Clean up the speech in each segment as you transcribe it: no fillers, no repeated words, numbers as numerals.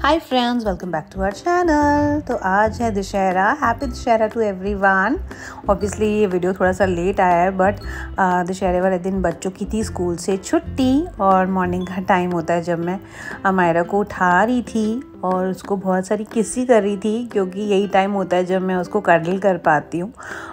Hi friends, welcome back to our channel. तो आज है Dussehra. Happy Dussehra to everyone. Obviously ये वीडियो थोड़ा सा लेट आया है, बट दशहरे वाले दिन बच्चों की थी स्कूल से छुट्टी और मॉर्निंग का टाइम होता है जब मैं अमायरा को उठा रही थी और उसको बहुत सारी किस्सी कर रही थी, क्योंकि यही टाइम होता है जब मैं उसको कडल कर पाती हूँ।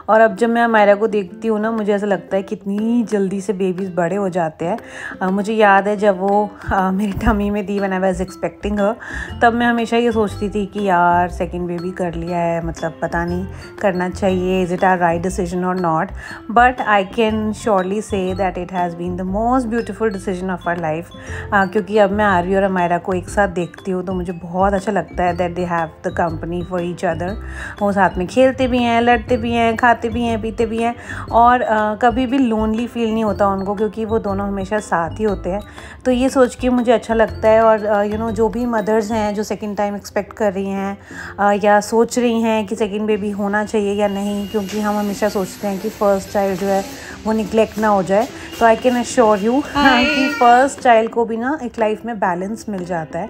और अब जब मैं अमायरा को देखती हूँ ना, मुझे ऐसा लगता है कितनी जल्दी से बेबीज़ बड़े हो जाते हैं। मुझे याद है जब वो मेरी टमी में थी, व्हेन आई वाज एक्सपेक्टिंग हर, तब मैं हमेशा ये सोचती थी कि यार सेकंड बेबी कर लिया है, मतलब पता नहीं करना चाहिए, is it our right decision और not. But I can surely say that it has been the most beautiful decision of our life. क्योंकि अब मैं आरवी और अमायरा को एक साथ देखती हूँ तो मुझे बहुत अच्छा लगता है that they have the company for each other. वो साथ में खेलते भी हैं, लड़ते भी हैं, खाते भी हैं, पीते भी हैं, और कभी भी लोनली फील नहीं होता उनको, क्योंकि वो दोनों हमेशा साथ ही होते हैं। तो ये सोच के मुझे अच्छा लगता है। और जो भी मदर्स हैं जो सेकंड टाइम एक्सपेक्ट कर रही हैं या सोच रही हैं कि सेकंड बेबी होना चाहिए या नहीं, क्योंकि हम हमेशा सोचते हैं कि फ़र्स्ट चाइल्ड जो है वो निगलेक्ट ना हो जाए, तो आई कैन एश्योर यू कि फ़र्स्ट चाइल्ड को भी ना एक लाइफ में बैलेंस मिल जाता है,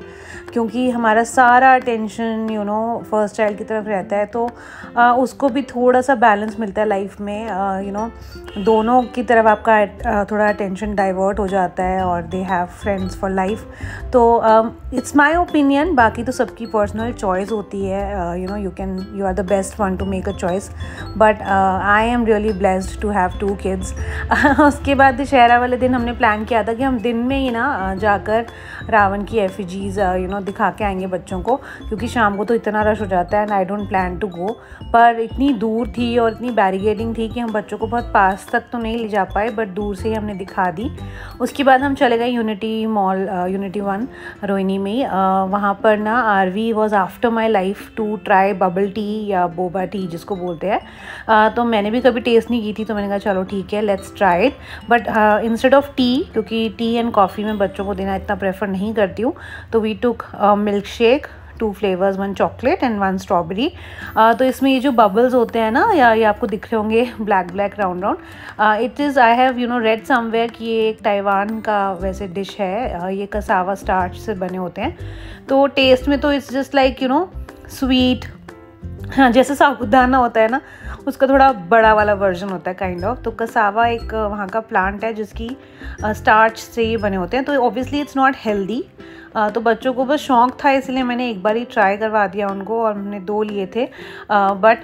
क्योंकि हमारा सारा अटेंशन फर्स्ट चाइल्ड की तरफ रहता है। तो उसको भी थोड़ा सा बैलेंस मिलता है लाइफ में। दोनों की तरफ आपका थोड़ा अटेंशन डाइवर्ट हो जाता है और they have friends for life. तो इट्स माई ओपिनियन, बाकी तो सबकी पर्सनल चॉइस होती है। You are the best one to make a choice, but I am really blessed to have 2 kids. उसके बाद दशहरा वाले दिन हमने प्लान किया था कि हम दिन में ही ना जाकर रावण की एफिजीज़ दिखा के आएंगे बच्चों को, क्योंकि शाम को तो इतना रश हो जाता है and I don't plan to go. पर इतनी दूर थी और इतनी बैरिकेडिंग थी कि हम बच्चों को बहुत पास तक तो नहीं ले जा पाए, बट दूर से ही हमने दिखा दी। उसके बाद हम चले गए यूनिटी मॉल, यूनिटी 1 रोहिणी में। वहाँ पर ना Aarvi was after my life to try bubble tea या बोबा टी जिसको बोलते हैं। तो मैंने भी कभी टेस्ट नहीं की थी, तो मैंने कहा चलो ठीक है, let's try it. But instead of T, क्योंकि टी एंड कॉफ़ी में बच्चों को देना इतना प्रेफर नहीं करती हूँ, तो we took milkshake, 2 flavours, 1 chocolate and 1 strawberry. तो इसमें ये जो बबल्स होते हैं ना, या ये आपको दिख रहे होंगे black round round, it is I have read somewhere कि ये एक ताइवान का वैसे डिश है। ये कसावा स्टार्च से बने होते हैं। तो टेस्ट में तो इट्स जस्ट लाइक स्वीट, हाँ, जैसे साबूदाना होता है ना, उसका थोड़ा बड़ा वाला वर्जन होता है काइंड ऑफ। तो कसावा एक वहाँ का प्लांट है जिसकी स्टार्च से ये बने होते हैं। तो ऑब्वियसली इट्स नॉट हेल्दी। तो बच्चों को बस शौक़ था, इसलिए मैंने एक बार ही ट्राई करवा दिया उनको, और हमने 2 लिए थे। बट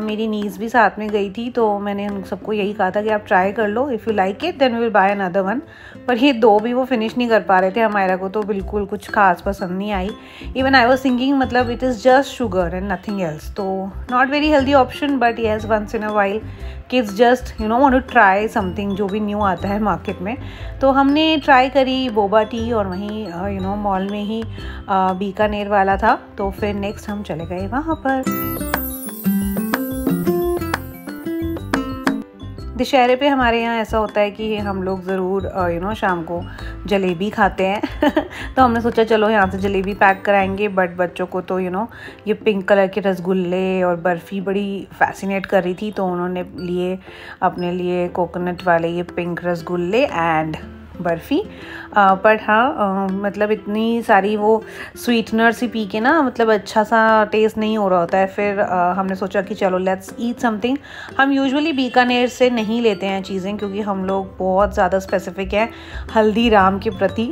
मेरी नीज़ भी साथ में गई थी, तो मैंने उन सबको यही कहा था कि आप ट्राई कर लो, if you like it then we will buy another one. पर ये 2 भी वो फिनिश नहीं कर पा रहे थे। हमारा को तो बिल्कुल कुछ खास पसंद नहीं आई। इवन आई वॉज थिंकिंग, मतलब it is just sugar and nothing else. तो not very healthy option, but yes, once in a while kids just want to try something जो भी न्यू आता है मार्केट में। तो हमने ट्राई करी बोबा टी, और वहीं मॉल में ही बीकानेर वाला था। तो फिर नेक्स्ट हम चले गए वहाँ पर। दशहरे पे हमारे यहाँ ऐसा होता है कि हम लोग ज़रूर शाम को जलेबी खाते हैं। तो हमने सोचा चलो यहाँ से जलेबी पैक कराएंगे। बट बच्चों को तो ये पिंक कलर के रसगुल्ले और बर्फ़ी बड़ी फैसिनेट कर रही थी, तो उन्होंने लिए अपने लिए कोकोनट वाले ये पिंक रसगुल्ले एंड बर्फ़ी। बट हाँ, मतलब इतनी सारी वो स्वीटनर सी पी के ना, मतलब अच्छा सा टेस्ट नहीं हो रहा होता है। फिर हमने सोचा कि चलो लेट्स ईट समथिंग। हम यूजुअली बीकानेर से नहीं लेते हैं चीज़ें, क्योंकि हम लोग बहुत ज़्यादा स्पेसिफिक हैं हल्दीराम के प्रति।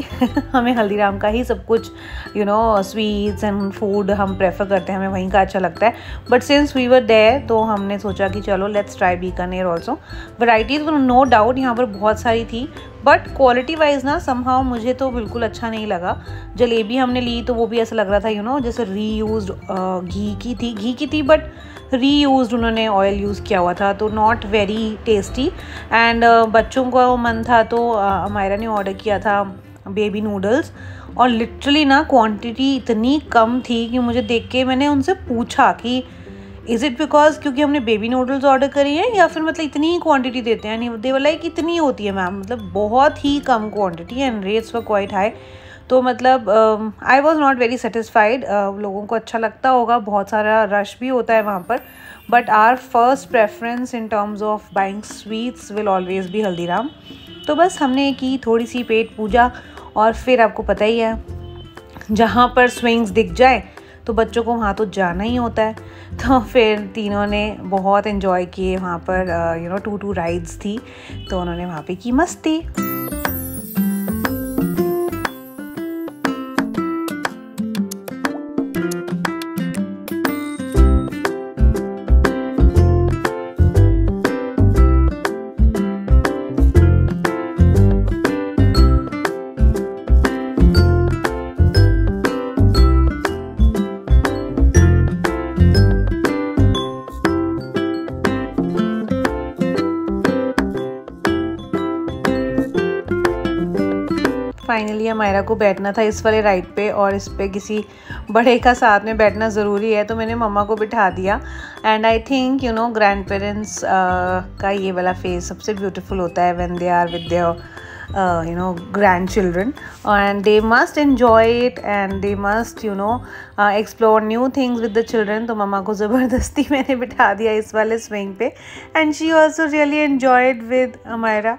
हमें हल्दीराम का ही सब कुछ स्वीट्स एंड फूड हम प्रेफर करते हैं, हमें वहीं का अच्छा लगता है। But since we were there, तो हमने सोचा कि चलो let's try Bikaner also. Varieties no doubt यहाँ पर बहुत सारी थी, बट क्वालिटी वाइज ना समहाउ मुझे तो बिल्कुल अच्छा नहीं लगा। जलेबी हमने ली तो वो भी ऐसा लग रहा था जैसे रीयूज्ड घी की थी, बट रीयूज्ड उन्होंने ऑयल यूज़ किया हुआ था, तो नॉट वेरी टेस्टी। एंड बच्चों को मन था, तो अमायरा ने ऑर्डर किया था बेबी नूडल्स, और लिटरली ना क्वांटिटी इतनी कम थी कि मुझे देख के मैंने उनसे पूछा कि इज़ इट बिकॉज क्योंकि हमने बेबी नूडल्स ऑर्डर करी है, या फिर मतलब इतनी ही क्वांटिटी देते हैं। नहीं, दे वाला कितनी होती है मैम, मतलब बहुत ही कम quantity and rates were quite high. तो मतलब I was not very satisfied. लोगों को अच्छा लगता होगा, बहुत सारा रश भी होता है वहाँ पर, but our first preference in terms of buying sweets will always be Haldiram. तो बस हमने की थोड़ी सी पेट पूजा, और फिर आपको पता ही है जहाँ पर स्विंग्स दिख जाए तो बच्चों को वहाँ तो जाना ही होता है। तो फिर तीनों ने बहुत एंजॉय किए वहाँ पर, 2 राइड्स थी तो उन्होंने वहाँ पे की मस्ती। फाइनली अमायरा को बैठना था इस वाले राइड पे और इस पे किसी बड़े का साथ में बैठना ज़रूरी है, तो मैंने मम्मा को बिठा दिया। And I think grandparents का ये वाला फेज सबसे ब्यूटीफुल होता है when they are with their grandchildren, and they must enjoy it and they must explore new things with the children. तो मम्मा को ज़बरदस्ती मैंने बिठा दिया इस वाले स्विंग पे and she also really enjoyed with Amaira.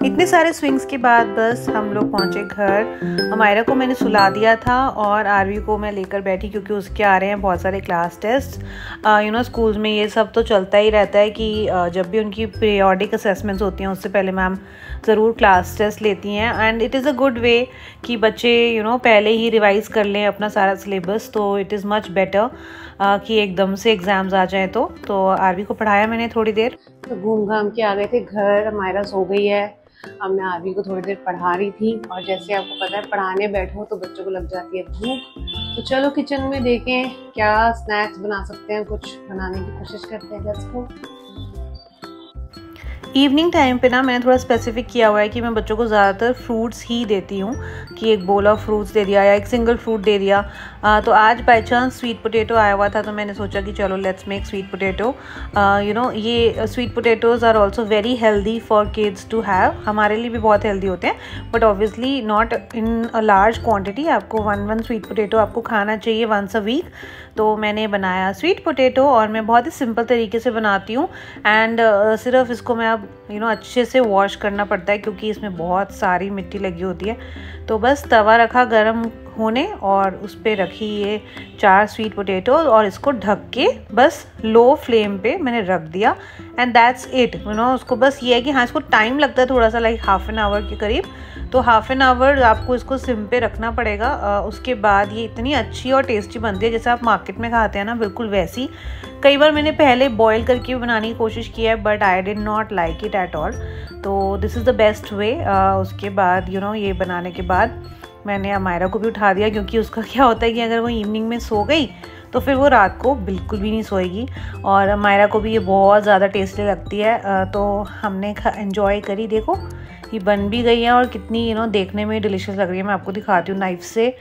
इतने सारे स्विंग्स के बाद बस हम लोग पहुँचे घर। अमायरा को मैंने सुला दिया था और आरवी को मैं लेकर बैठी क्योंकि उसके आ रहे हैं बहुत सारे क्लास टेस्ट। स्कूल्स में ये सब तो चलता ही रहता है कि जब भी उनकी पीरियोडिक असेसमेंट्स होती हैं उससे पहले मैम ज़रूर क्लास टेस्ट लेती हैं। And it is a good way कि बच्चे पहले ही रिवाइज़ कर लें अपना सारा सिलेबस, तो इट इज़ मच बेटर कि एकदम से एग्ज़ाम्स आ जाएँ। तो आरवी को पढ़ाया मैंने थोड़ी देर, तो घूम घाम के आ गए थे घर। अमायरा सो गई है, अब मैं आरवी को थोड़ी देर पढ़ा रही थी। और जैसे आपको पता है पढ़ाने बैठो तो बच्चों को लग जाती है भूख, तो चलो किचन में देखें क्या स्नैक्स बना सकते हैं, कुछ बनाने की कोशिश करते हैं। Let's go. इवनिंग टाइम पे ना मैंने थोड़ा स्पेसिफिक किया हुआ है कि मैं बच्चों को ज़्यादातर फ्रूट्स ही देती हूँ, कि एक बोल ऑफ फ्रूट्स दे दिया या एक सिंगल फ्रूट दे दिया। तो आज बाई चांस स्वीट पोटैटो आया हुआ था तो मैंने सोचा कि चलो लेट्स मेक स्वीट पोटैटो। ये sweet potatoes are also very healthy for kids to have. हमारे लिए भी बहुत हेल्दी होते हैं but obviously not in a large quantity. आपको 1 स्वीट पोटैटो आपको खाना चाहिए वंस अ वीक। तो मैंने बनाया स्वीट पोटैटो और मैं बहुत ही सिंपल तरीके से बनाती हूँ। एंड सिर्फ इसको मैं अब अच्छे से वॉश करना पड़ता है क्योंकि इसमें बहुत सारी मिट्टी लगी होती है। तो बस तवा रखा गरम होने और उस पर रखी ये 4 स्वीट पोटैटो और इसको ढक के बस लो फ्लेम पे मैंने रख दिया एंड दैट्स इट। उसको बस ये है कि हाँ इसको टाइम लगता है थोड़ा सा, लाइक हाफ एन आवर के करीब। तो हाफ एन आवर आपको इसको सिम पे रखना पड़ेगा। उसके बाद ये इतनी अच्छी और टेस्टी बनती है जैसे आप मार्केट में खाते हैं ना, बिल्कुल वैसी। कई बार मैंने पहले बॉईल करके भी बनाने की कोशिश की है but I did not like it at all. तो this is the best way. उसके बाद ये बनाने के बाद मैंने अमायरा को भी उठा दिया क्योंकि उसका क्या होता है कि अगर वो इवनिंग में सो गई तो फिर वो रात को बिल्कुल भी नहीं सोएगी। और अमायरा को भी ये बहुत ज़्यादा टेस्टी लगती है। तो हमने एंजॉय करी। देखो ये बन भी गई है और कितनी देखने में डिलीशियस लग रही है। मैं आपको दिखाती हूँ नाइफ से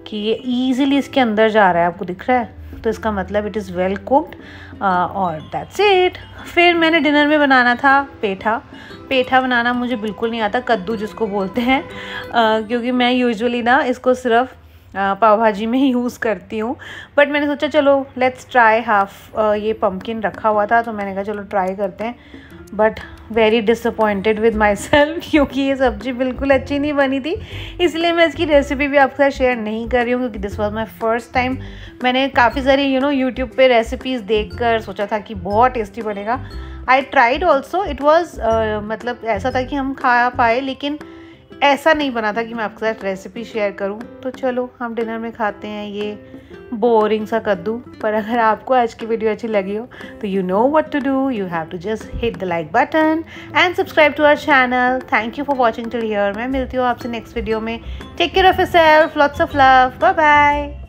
कि ये ईजिली इसके अंदर जा रहा है, आपको दिख रहा है, तो इसका मतलब इट इज़ वेल कुक्ड। और दैट्स इट। फिर मैंने डिनर में बनाना था पेठा बनाना मुझे बिल्कुल नहीं आता, कद्दू जिसको बोलते हैं, क्योंकि मैं यूजुअली ना इसको सिर्फ पाव भाजी में ही यूज़ करती हूँ। बट मैंने सोचा चलो लेट्स ट्राई हाफ। ये पम्पकिन रखा हुआ था तो मैंने कहा चलो ट्राई करते हैं। But very disappointed with my self क्योंकि ये सब्ज़ी बिल्कुल अच्छी नहीं बनी थी। इसलिए मैं इसकी रेसिपी भी आपके साथ शेयर नहीं कर रही हूँ क्योंकि this was my first time. मैंने काफ़ी सारी यूट्यूब पे रेसिपीज़ देख कर सोचा था कि बहुत टेस्टी बनेगा। I tried also, it was मतलब ऐसा था कि हम खा पाए, लेकिन ऐसा नहीं बना था कि मैं आपके साथ रेसिपी शेयर करूं। तो चलो हम डिनर में खाते हैं ये बोरिंग सा कद्दू। पर अगर आपको आज की वीडियो अच्छी लगी हो तो you know what to do, you have to just hit the like button and subscribe to our channel. Thank you for watching till here. मैं मिलती हूँ आपसे नेक्स्ट वीडियो में। Take care of yourself, lots of love, bye bye.